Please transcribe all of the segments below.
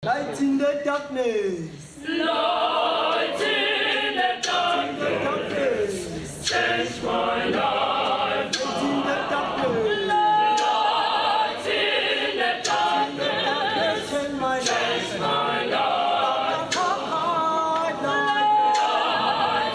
Light in the darkness. Light in the darkness. Change my life. Light in the darkness. Light in the darkness. Change my life. Change my life. Light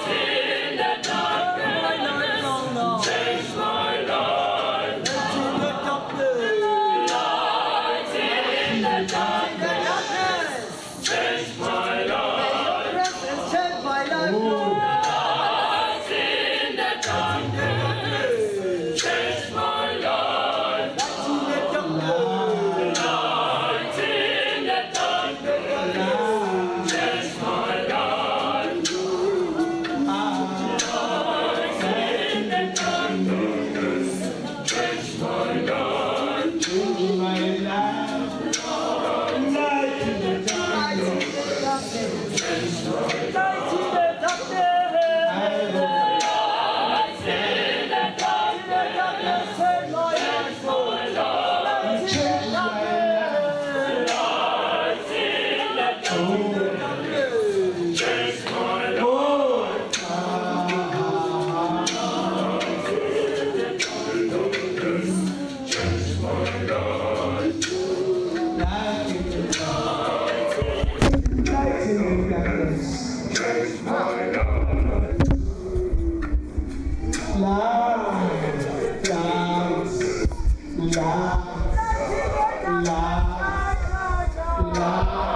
in the darkness. Change my life. Light in the darkness. Light in the darkness. Change my life. Change my life. Light in the darkness. Change my life. Light in the darkness. Light in the darkness. Change my life. Light in the darkness. Change my life. Light in the darkness. Light in the darkness. Light in the darkness. Change my life. Light in the darkness. Light in the darkness. Change my life. Change my life. Change my life. Love.